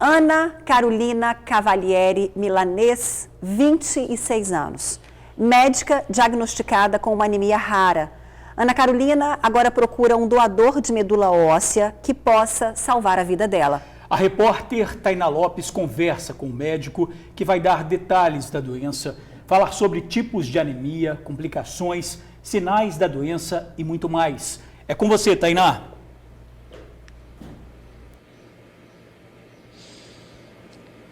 Ana Carolina Cavalieri Milanês, 26 anos. Médica diagnosticada com uma anemia rara. Ana Carolina agora procura um doador de medula óssea que possa salvar a vida dela. A repórter Tainá Lopes conversa com o médico que vai dar detalhes da doença, falar sobre tipos de anemia, complicações, sinais da doença e muito mais. É com você, Tainá.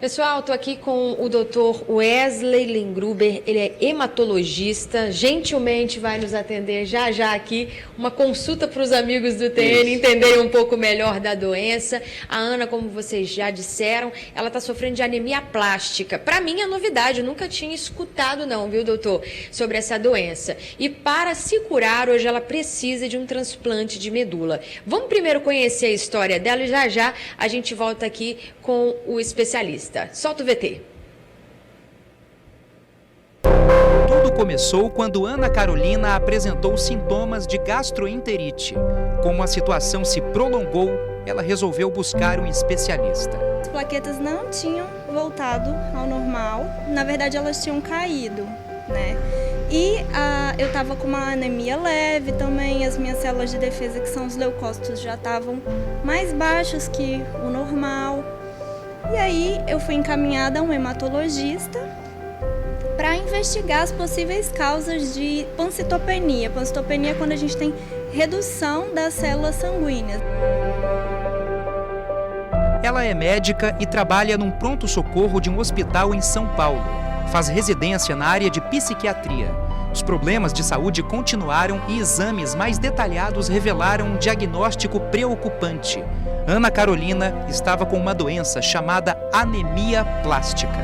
Pessoal, estou aqui com o Dr. Wesley Lengruber, ele é hematologista, gentilmente vai nos atender já aqui, uma consulta para os amigos do TN entenderem um pouco melhor da doença. A Ana, como vocês já disseram, ela está sofrendo de anemia plástica. Para mim é novidade, eu nunca tinha escutado não, viu, doutor, sobre essa doença. E para se curar, hoje ela precisa de um transplante de medula. Vamos primeiro conhecer a história dela e já a gente volta aqui com o especialista. Solta o VT. Tudo começou quando Ana Carolina apresentou sintomas de gastroenterite. Como a situação se prolongou, ela resolveu buscar um especialista. As plaquetas não tinham voltado ao normal, na verdade elas tinham caído, né? E eu estava com uma anemia leve também, as minhas células de defesa, que são os leucócitos, já estavam mais baixas que o normal. E aí eu fui encaminhada a um hematologista para investigar as possíveis causas de pancitopenia. Pancitopenia é quando a gente tem redução das células sanguíneas. Ela é médica e trabalha num pronto-socorro de um hospital em São Paulo. Faz residência na área de psiquiatria. Os problemas de saúde continuaram e exames mais detalhados revelaram um diagnóstico preocupante. Ana Carolina estava com uma doença chamada anemia plástica.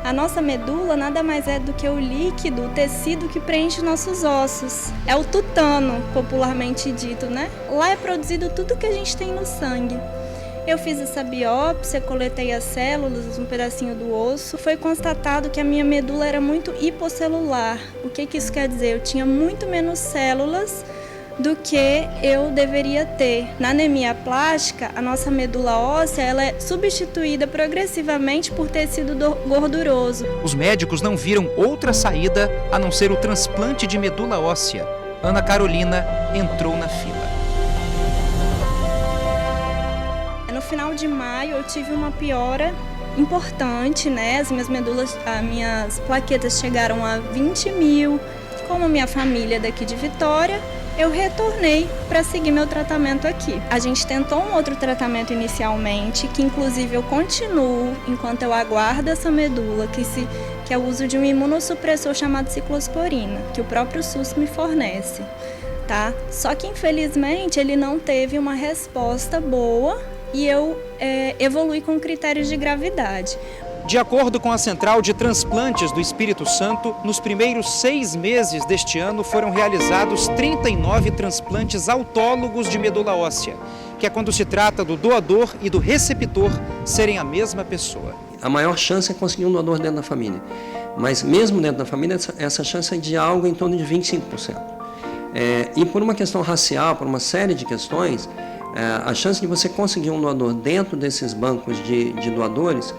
A nossa medula nada mais é do que o líquido, o tecido que preenche nossos ossos. É o tutano, popularmente dito, né? Lá é produzido tudo que a gente tem no sangue. Eu fiz essa biópsia, coletei as células, um pedacinho do osso. Foi constatado que a minha medula era muito hipocelular. O que isso quer dizer? Eu tinha muito menos células do que eu deveria ter. Na anemia plástica, a nossa medula óssea ela é substituída progressivamente por tecido gorduroso. Os médicos não viram outra saída a não ser o transplante de medula óssea. Ana Carolina entrou na fila. No final de maio eu tive uma piora importante, né? As minhas plaquetas chegaram a 20 mil. Como minha família é daqui de Vitória, eu retornei para seguir meu tratamento aqui. A gente tentou um outro tratamento inicialmente, que inclusive eu continuo enquanto eu aguardo essa medula, que é o uso de um imunossupressor chamado ciclosporina, que o próprio SUS me fornece, tá? Só que infelizmente ele não teve uma resposta boa e eu evolui com critérios de gravidade. De acordo com a Central de Transplantes do Espírito Santo, nos primeiros 6 meses deste ano foram realizados 39 transplantes autólogos de medula óssea, que é quando se trata do doador e do receptor serem a mesma pessoa. A maior chance é conseguir um doador dentro da família, mas mesmo dentro da família, essa chance é de algo em torno de 25%. E por uma questão racial, por uma série de questões, a chance de você conseguir um doador dentro desses bancos de doadores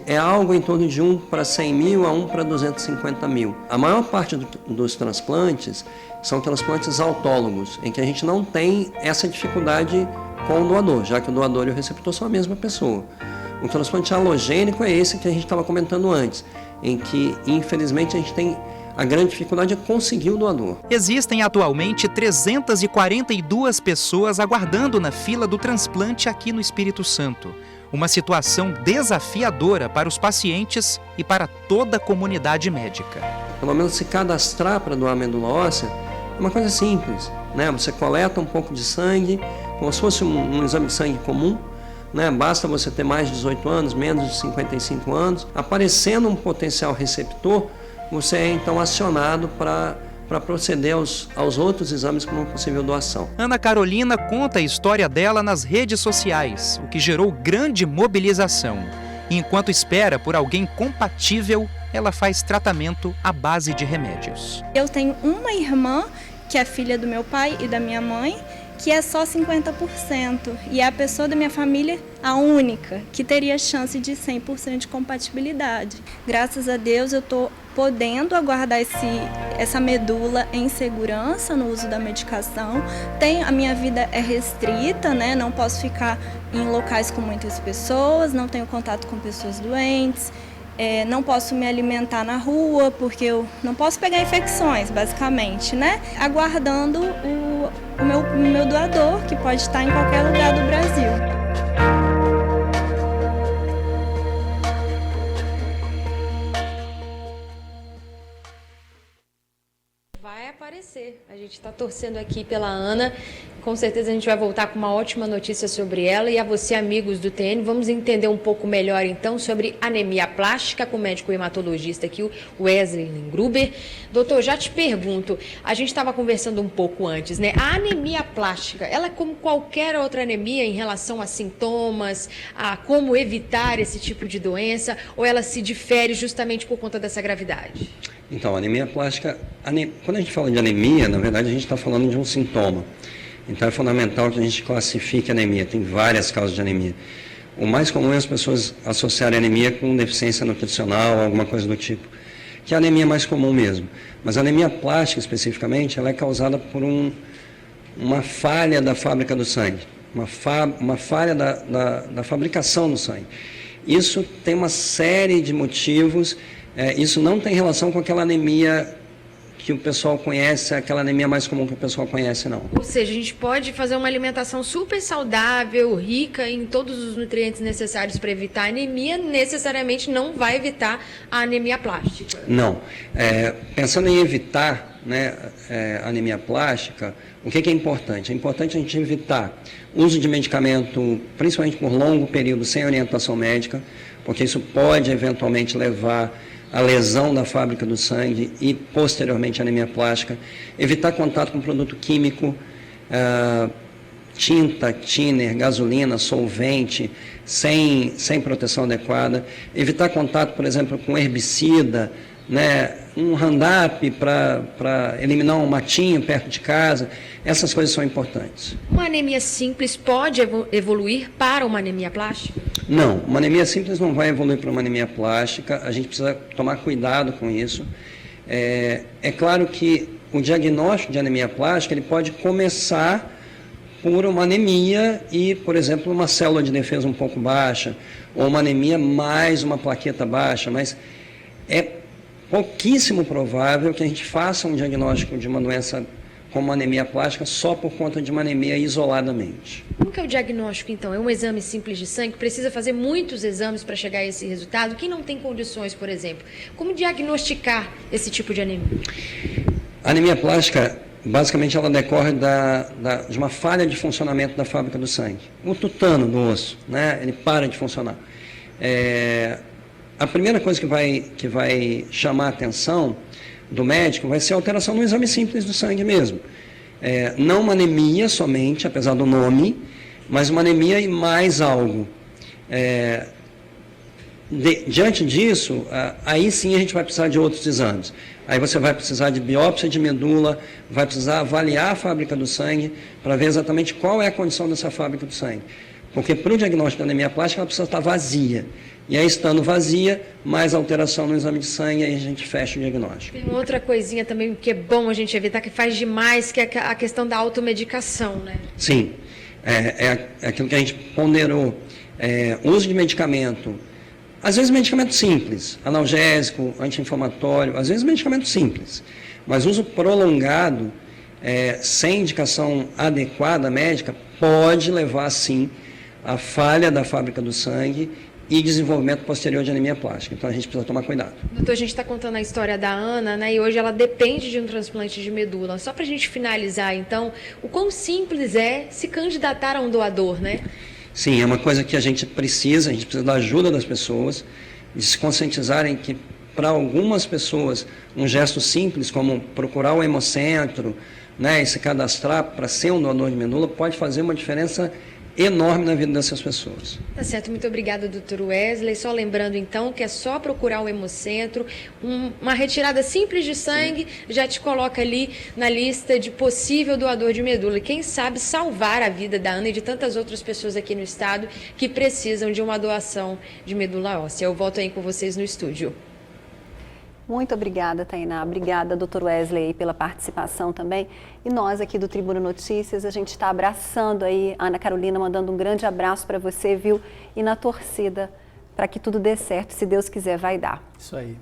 é algo em torno de 1 para 100 mil a 1 para 250 mil. A maior parte dos transplantes são transplantes autólogos, em que a gente não tem essa dificuldade com o doador, já que o doador e o receptor são a mesma pessoa. O transplante halogênico é esse que a gente estava comentando antes, em que, infelizmente, a gente tem a grande dificuldade é conseguir o doador. Existem atualmente 342 pessoas aguardando na fila do transplante aqui no Espírito Santo. Uma situação desafiadora para os pacientes e para toda a comunidade médica. Pelo menos se cadastrar para doar medula óssea é uma coisa simples, né? Você coleta um pouco de sangue, como se fosse um exame de sangue comum, né? Basta você ter mais de 18 anos, menos de 55 anos. Aparecendo um potencial receptor, você é então acionado para proceder aos outros exames como possível doação. Ana Carolina conta a história dela nas redes sociais, o que gerou grande mobilização. E enquanto espera por alguém compatível, ela faz tratamento à base de remédios. Eu tenho uma irmã, que é filha do meu pai e da minha mãe, que é só 50%, e é a pessoa da minha família a única que teria chance de 100% de compatibilidade. Graças a Deus eu estou podendo aguardar essa medula em segurança no uso da medicação. A minha vida é restrita, né? Não posso ficar em locais com muitas pessoas, não tenho contato com pessoas doentes. Não posso me alimentar na rua, porque eu não posso pegar infecções, basicamente, né? Aguardando o meu doador, que pode estar em qualquer lugar do Brasil. Vai aparecer. A gente está torcendo aqui pela Ana. Com certeza a gente vai voltar com uma ótima notícia sobre ela. E a você, amigos do TN, vamos entender um pouco melhor então sobre anemia plástica com o médico hematologista aqui, o Wesley Gruber. Doutor, já te pergunto, a gente estava conversando um pouco antes, né? A anemia plástica, ela é como qualquer outra anemia em relação a sintomas, a como evitar esse tipo de doença, ou ela se difere justamente por conta dessa gravidade? Então, a anemia plástica, quando a gente fala de anemia, na verdade a gente está falando de um sintoma. Então é fundamental que a gente classifique a anemia, tem várias causas de anemia. O mais comum é as pessoas associarem a anemia com deficiência nutricional, alguma coisa do tipo, que é a anemia mais comum mesmo. Mas a anemia plástica, especificamente, ela é causada por uma falha da fábrica do sangue, uma falha da fabricação do sangue. Isso tem uma série de motivos. Isso não tem relação com aquela anemia que o pessoal conhece, aquela anemia mais comum que o pessoal conhece, não. Ou seja, a gente pode fazer uma alimentação super saudável, rica em todos os nutrientes necessários para evitar a anemia, necessariamente não vai evitar a anemia plástica. Não. Pensando em evitar, né, a anemia plástica, o que é importante? É importante a gente evitar o uso de medicamento, principalmente por longo período, sem orientação médica, porque isso pode eventualmente levar a lesão da fábrica do sangue e, posteriormente, a anemia plástica. Evitar contato com produto químico, tinta, thinner, gasolina, solvente, sem proteção adequada. Evitar contato, por exemplo, com herbicida, né, um Roundup para eliminar um matinho perto de casa. Essas coisas são importantes. Uma anemia simples pode evoluir para uma anemia plástica? Não, uma anemia simples não vai evoluir para uma anemia plástica, a gente precisa tomar cuidado com isso. É claro que o diagnóstico de anemia plástica ele pode começar por uma anemia e, por exemplo, uma célula de defesa um pouco baixa, ou uma anemia mais uma plaqueta baixa, mas é pouquíssimo provável que a gente faça um diagnóstico de uma doença como anemia plástica só por conta de uma anemia isoladamente. Como que é o diagnóstico, então? É um exame simples de sangue? Precisa fazer muitos exames para chegar a esse resultado? Quem não tem condições, por exemplo? Como diagnosticar esse tipo de anemia? A anemia plástica, basicamente, ela decorre de uma falha de funcionamento da fábrica do sangue. O tutano do osso, né? Ele para de funcionar. A primeira coisa que vai chamar a atenção do médico vai ser a alteração no exame simples do sangue mesmo. Não uma anemia somente, apesar do nome, mas uma anemia e mais algo. Diante disso, aí sim a gente vai precisar de outros exames. Aí você vai precisar de biópsia de medula, vai precisar avaliar a fábrica do sangue para ver exatamente qual é a condição dessa fábrica do sangue. Porque para o diagnóstico da anemia plástica ela precisa estar vazia. E aí, estando vazia, mais alteração no exame de sangue, aí a gente fecha o diagnóstico. Tem outra coisinha também que é bom a gente evitar, que faz demais, que é a questão da automedicação, né? Sim, é aquilo que a gente ponderou. Uso de medicamento, às vezes medicamento simples, analgésico, anti-inflamatório, às vezes medicamento simples, mas uso prolongado, sem indicação adequada médica, pode levar, sim, à falha da fábrica do sangue e desenvolvimento posterior de anemia plástica. Então, a gente precisa tomar cuidado. Doutor, a gente está contando a história da Ana, né? E hoje ela depende de um transplante de medula. Só para a gente finalizar, então, o quão simples é se candidatar a um doador, né? Sim, é uma coisa que a gente precisa da ajuda das pessoas, de se conscientizarem que, para algumas pessoas, um gesto simples, como procurar o hemocentro, né, e se cadastrar para ser um doador de medula, pode fazer uma diferença enorme na vida dessas pessoas. Tá certo, muito obrigada, doutor Wesley. Só lembrando então que é só procurar o Hemocentro, uma retirada simples de sangue já te coloca ali na lista de possível doador de medula. Quem sabe salvar a vida da Ana e de tantas outras pessoas aqui no estado que precisam de uma doação de medula óssea. Eu volto aí com vocês no estúdio. Muito obrigada, Tainá. Obrigada, doutor Wesley, pela participação também. E nós aqui do Tribuna Notícias, a gente está abraçando aí a Ana Carolina, mandando um grande abraço para você, viu? E na torcida, para que tudo dê certo, se Deus quiser, vai dar. Isso aí.